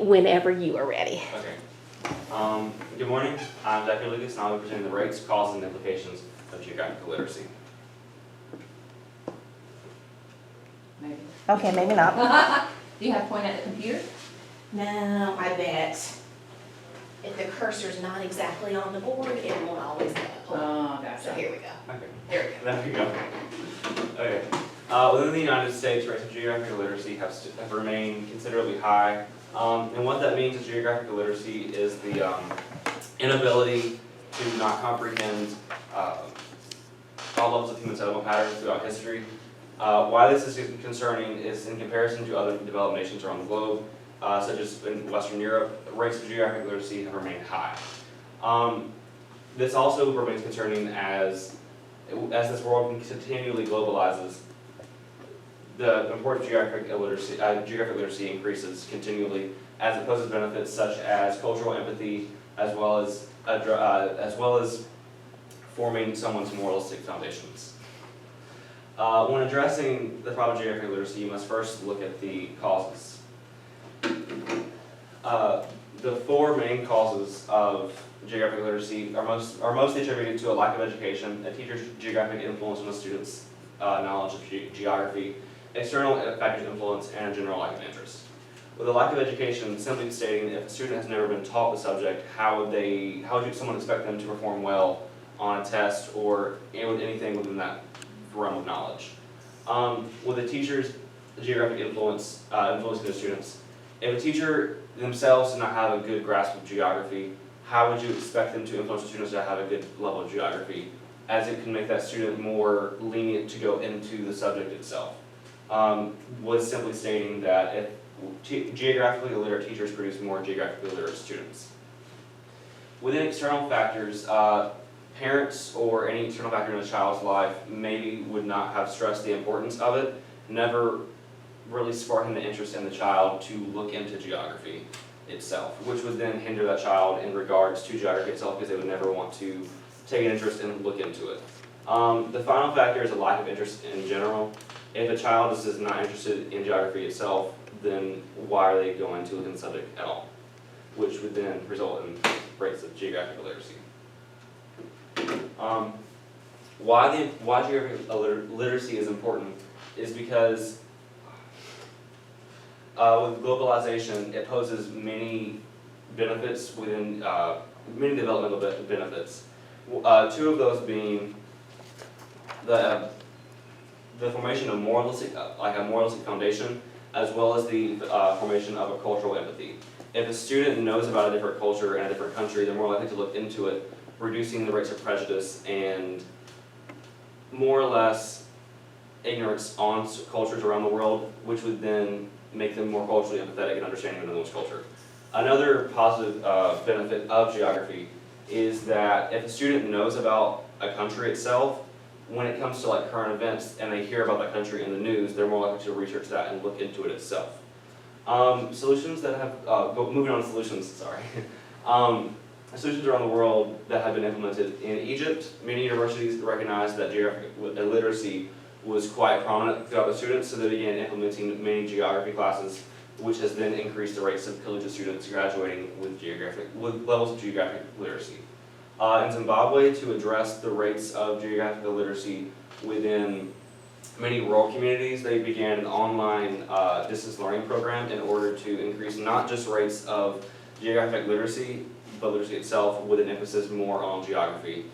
whenever you are ready. Okay. Good morning. I'm Dr. Lucas, and I'll be presenting the rates, causes, and implications of geographical literacy. Maybe. Okay, maybe not. Do you have to point at the computer? No, I bet if the cursor's not exactly on the board, it won't always go. Oh, So gotcha. here we go. Okay. There we go. There we go. Okay. Within the United States, rates of geographical literacy have remained considerably high. And what that means is geographical literacy is the inability to not comprehend all levels of human settlement patterns throughout history. Why this is concerning is in comparison to other developed nations around the globe, such as in Western Europe, rates of geographic literacy have remained high. This also remains concerning as this world continually globalizes. The importance of geographic literacy increases continually as it poses benefits such as cultural empathy, as well as forming someone's moralistic foundations. When addressing the problem of geographic literacy, you must first look at the causes. The four main causes of geographic literacy are mostly attributed to a lack of education, a teacher's geographic influence on a student's knowledge of geography, external factors of influence, and a general lack of interest. With a lack of education, simply stating if a student has never been taught the subject, how would someone expect them to perform well on a test or anything within that realm of knowledge? With a teacher's geographic influencing the students, if a teacher themselves does not have a good grasp of geography, how would you expect them to influence the students to have a good level of geography, as it can make that student more lenient to go into the subject itself? Was simply stating that if geographically illiterate teachers produce more geographically illiterate students. Within external factors, parents or any external factor in a child's life maybe would not have stressed the importance of it, never really sparking the interest in the child to look into geography itself, which would then hinder that child in regards to geography itself because they would never want to take an interest and look into it. The final factor is a lack of interest in general. If a child is not interested in geography itself, then why are they going to look into the subject at all? Which would then result in rates of geographic illiteracy. Why geographic literacy is important is because with globalization, it poses many benefits within many developmental benefits. Two of those being the formation of a moralistic foundation, as well as the formation of a cultural empathy. If a student knows about a different culture and a different country, they're more likely to look into it, reducing the rates of prejudice and more or less ignorance on cultures around the world, which would then make them more culturally empathetic and understanding of another's culture. Another positive benefit of geography is that if a student knows about a country itself, when it comes to like current events and they hear about that country in the news, they're more likely to research that and look into it itself. Solutions that have, moving on to solutions, sorry. Solutions around the world that have been implemented in Egypt, many universities recognize that geographic literacy was quite prominent throughout the students, so they began implementing many geography classes, which has then increased the rates of collegiate students graduating with levels of geographic literacy. In Zimbabwe, to address the rates of geographical literacy within many rural communities, they began an online distance learning program in order to increase not just rates of geographic literacy, but literacy itself with an emphasis more on geography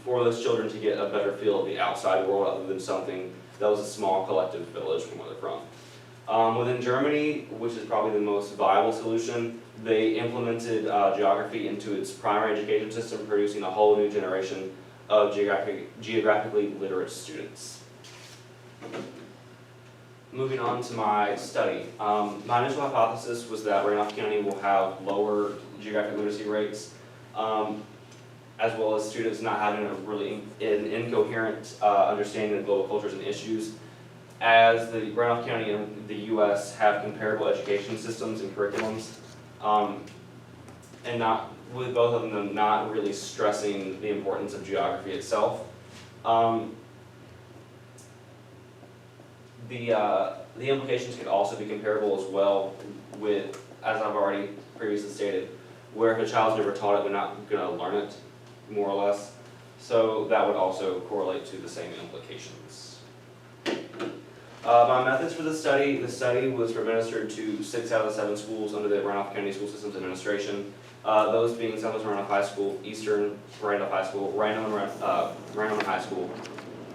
for those children to get a better feel of the outside world other than something that was a small collective village from where they're from. Within Germany, which is probably the most viable solution, they implemented geography into its primary education system, producing a whole new generation of geographically literate students. Moving on to my study. My initial hypothesis was that Randolph County will have lower geographic literacy rates, as well as students not having an incoherent understanding of global cultures and issues, as the Randolph County and the U.S. have comparable education systems and curriculums, and with both of them not really stressing the importance of geography itself. The implications could also be comparable as well with as I've already previously stated, where if a child's never taught it, they're not gonna learn it, more or less. So that would also correlate to the same implications. My methods for the study was administered to 6 out of the 7 schools under the Randolph County School Systems Administration. Those being Southwest Randolph High School, Eastern Randolph High School, Random High School,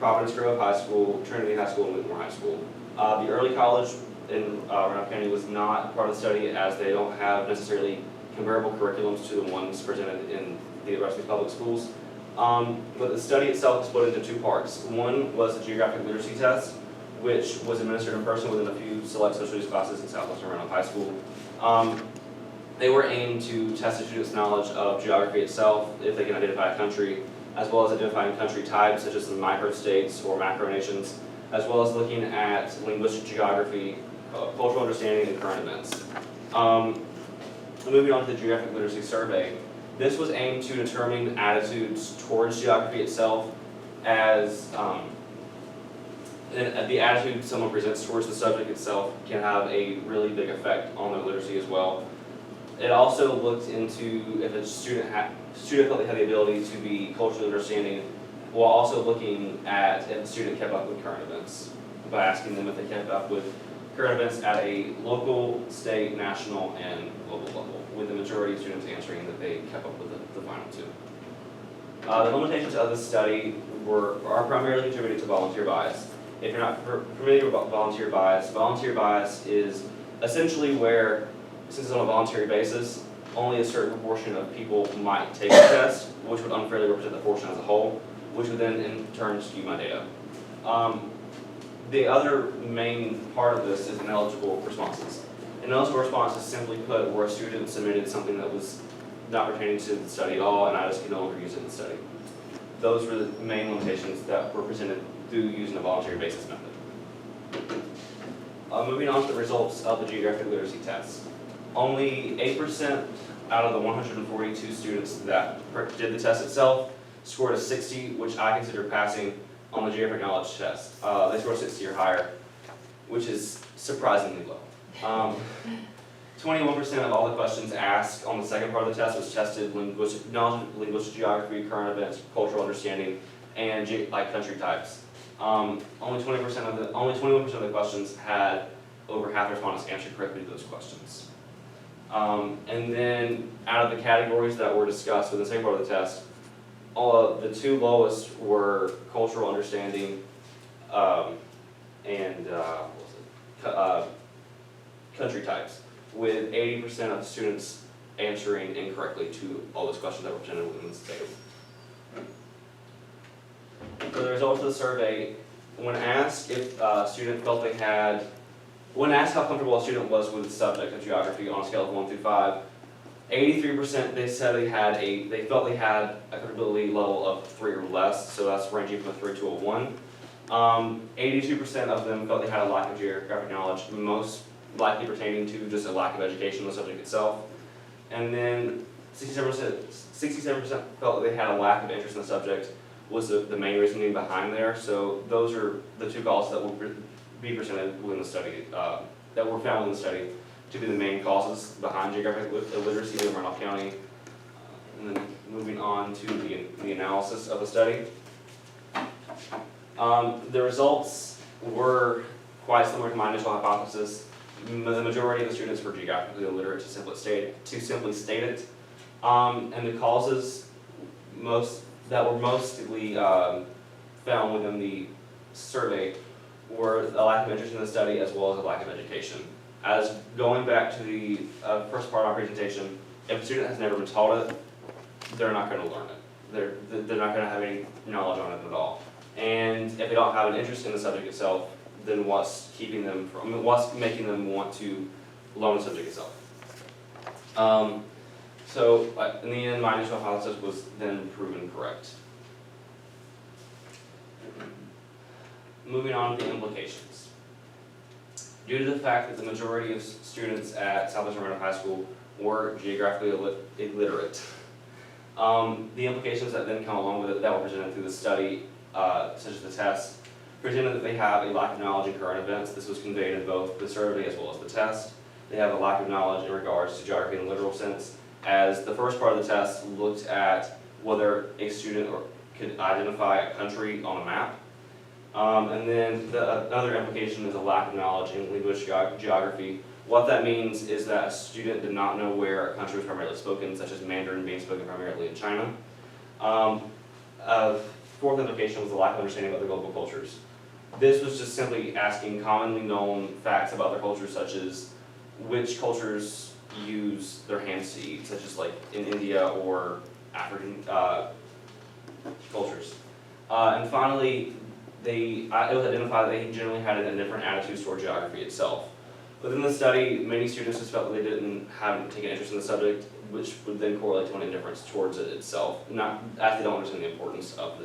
Providence Grove High School, Trinity High School, and Whitmore High School. The early college in Randolph County was not part of the study, as they don't have necessarily comparable curriculums to the ones presented in the rest of the public schools. But the study itself was split into 2 parts. One was the geographic literacy test, which was administered in person within a few select social studies classes in Southwestern Randolph High School. They were aimed to test the students' knowledge of geography itself, if they can identify a country, as well as identifying country types such as the microstates or macronations, as well as looking at linguistic geography, cultural understanding, and current events. Moving on to the geographic literacy survey, this was aimed to determine attitudes towards geography itself, as the attitude someone presents towards the subject itself can have a really big effect on their literacy as well. It also looked into if a student felt they had the ability to be culturally understanding, while also looking at if the student kept up with current events, by asking them if they kept up with current events at a local, state, national, and global level, with the majority of students answering that they kept up with the final 2. The limitations of this study are primarily contributed to volunteer bias. If you're not familiar with volunteer bias is essentially where, since it's on a voluntary basis, only a certain proportion of people might take the test, which would unfairly represent the portion as a whole, which would then in turn skew my data. The other main part of this is ineligible responses. Ineligible responses, simply put, where a student submitted something that was not pertaining to the study at all, and I just could no longer use it in the study. Those were the main limitations that were presented through using a voluntary basis method. Moving on to the results of the geographic literacy test. Only 8% out of the 142 students that did the test itself scored a 60, which I consider passing on the geographic knowledge test. They scored 60 or higher, which is surprisingly low. 21% of all the questions asked on the second part of the test was tested knowledge of linguistic geography, current events, cultural understanding, and country types. Only 21% of the questions had over half the respondents answered correctly to those questions. And then out of the categories that were discussed within the second part of the test, the 2 lowest were cultural understanding and country types, with 80% of the students answering incorrectly to all those questions that were presented within this table. For the results of the survey, when asked if a student felt they had, when asked how comfortable a student was with the subject of geography on a scale of 1 through 5, 83% they said they felt they had a comfortability level of 3 or less, so that's ranging from a 3 to a 1. 82% of them felt they had a lack of geographic knowledge, most likely pertaining to just a lack of education on the subject itself. And then 67% felt that they had a lack of interest in the subject was the main reasoning behind there. So those are the 2 causes that will be presented within the study, that were found in the study to be the main causes behind geographic illiteracy in Randolph County. And then moving on to the analysis of the study. The results were quite similar to my initial hypothesis. The majority of the students were geographically illiterate, to simply state it. And the causes that were mostly found within the survey were a lack of interest in the study, as well as a lack of education. As going back to the first part of my presentation, if a student has never been taught it, they're not going to learn it. They're not going to have any knowledge on it at all. And if they don't have an interest in the subject itself, then what's making them want to learn the subject itself? So in the end, my initial hypothesis was then proven correct. Moving on to the implications. Due to the fact that the majority of students at Southwestern Randolph High School were geographically illiterate, the implications that then come along with it that were presented through the study, such as the test, presented that they have a lack of knowledge in current events. This was conveyed in both the survey as well as the test. they have a lack of knowledge in regards to geography in the literal sense, as the first part of the test looked at whether a student could identify a country on a map. And then another implication is a lack of knowledge in linguistic geography. What that means is that a student did not know where a country was primarily spoken, such as Mandarin being spoken primarily in China. Fourth implication was a lack of understanding of other global cultures. This was just simply asking commonly known facts about their cultures, such as which cultures use their hands to eat, such as like in India or African cultures. And finally, it was identified that they generally had a different attitude toward geography itself. Within the study, many students just felt that they haven't taken interest in the subject, which would then correlate to an indifference towards it itself, not as they don't understand the importance of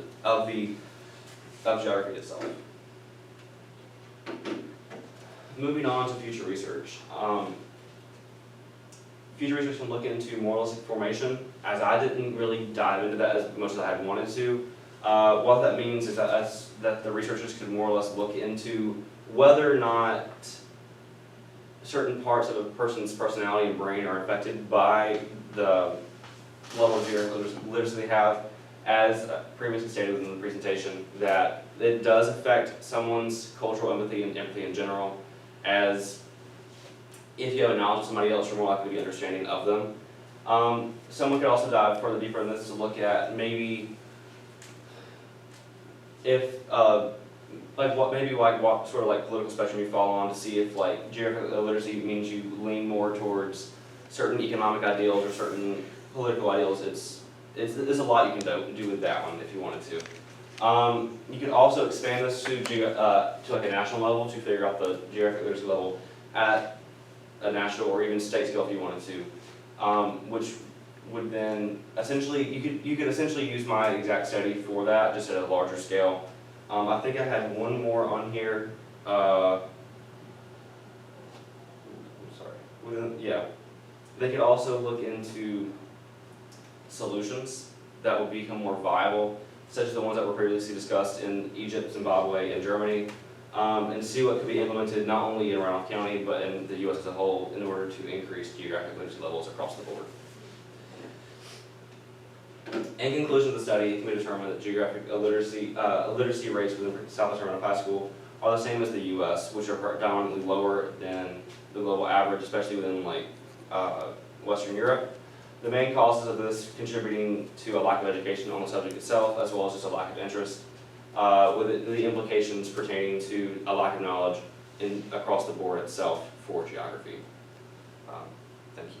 geography itself. Moving on to future research. Future research can look into moralistic formation, as I didn't really dive into that as much as I had wanted to. What that means is that the researchers could more or less look into whether or not certain parts of a person's personality and brain are affected by the level of geographic literacy they have. As previously stated within the presentation, that it does affect someone's cultural empathy and empathy in general, as if you have a knowledge of somebody else, you're more likely to be understanding of them. Someone could also dive further deeper in this to look at maybe if what sort of like political spectrum you fall on, to see if like geographic literacy means you lean more towards certain economic ideals or certain political ideals. There's a lot you can do with that one if you wanted to. You could also expand this to like a national level to figure out the geographic literacy level at a national or even state scale if you wanted to, which would then essentially, you could essentially use my exact study for that, just at a larger scale. I think I had one more on here. Yeah. They could also look into solutions that would become more viable, such as the ones that were previously discussed in Egypt, Zimbabwe, and Germany, and see what could be implemented not only in Randolph County, but in the U.S. as a whole, in order to increase geographic literacy levels across the board. In conclusion of the study, it can be determined that geographic literacy rates within Southwest Randolph High School are the same as the U.S., which are predominantly lower than the global average, especially within like Western Europe. The main causes of this contributing to a lack of education on the subject itself, as well as just a lack of interest, with the implications pertaining to a lack of knowledge across the board itself for geography. Thank you.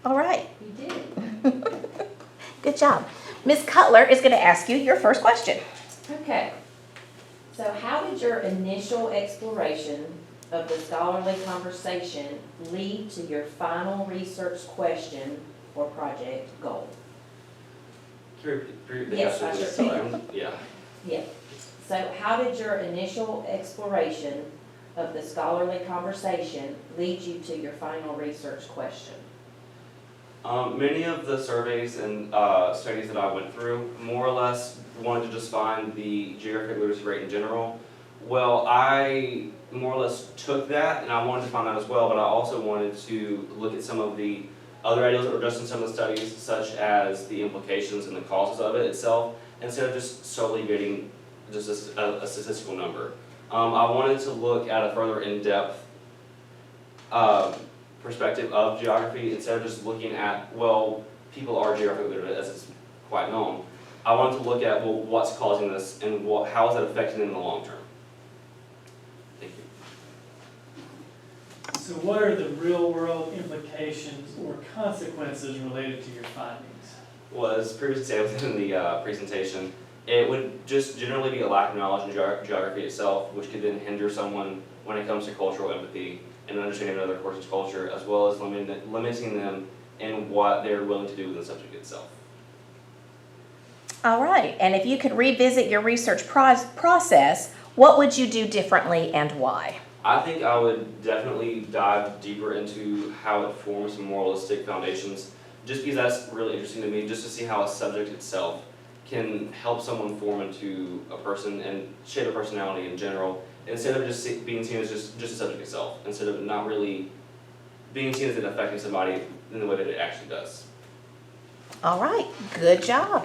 All right, You did. good job. Ms. Cutler is going to ask you your first question. Okay. So how did your initial exploration of the scholarly conversation lead to your final research question or project goal? Can you repeat the Yes, question, I please? sure Sorry. can. Yeah. Yeah. So how did your initial exploration of the scholarly conversation lead you to your final research question? Many of the surveys and studies that I went through more or less wanted to just find the geographic literacy rate in general. Well, I more or less took that and I wanted to find that as well, but I also wanted to look at some of the other ideas that were addressed in some of the studies, such as the implications and the causes of it itself, instead of just solely getting just a statistical number. I wanted to look at a further in-depth perspective of geography, instead of just looking at, well, people are geographically literate, as is quite known. I wanted to look at, well, what's causing this and how is that affecting them in the long term. Thank you. So what are the real-world implications or consequences related to your findings? Well, as previously stated within the presentation, it would just generally be a lack of knowledge in geography itself, which could then hinder someone when it comes to cultural empathy and understanding another person's culture, as well as limiting them in what they're willing to do with the subject itself. All right, and if you could revisit your research process, what would you do differently and why? I think I would definitely dive deeper into how it forms some moralistic foundations, just because that's really interesting to me, just to see how a subject itself can help someone form into a person and shape a personality in general, instead of just being seen as just a subject itself, instead of not really being seen as it affecting somebody in the way that it actually does. All right, good job.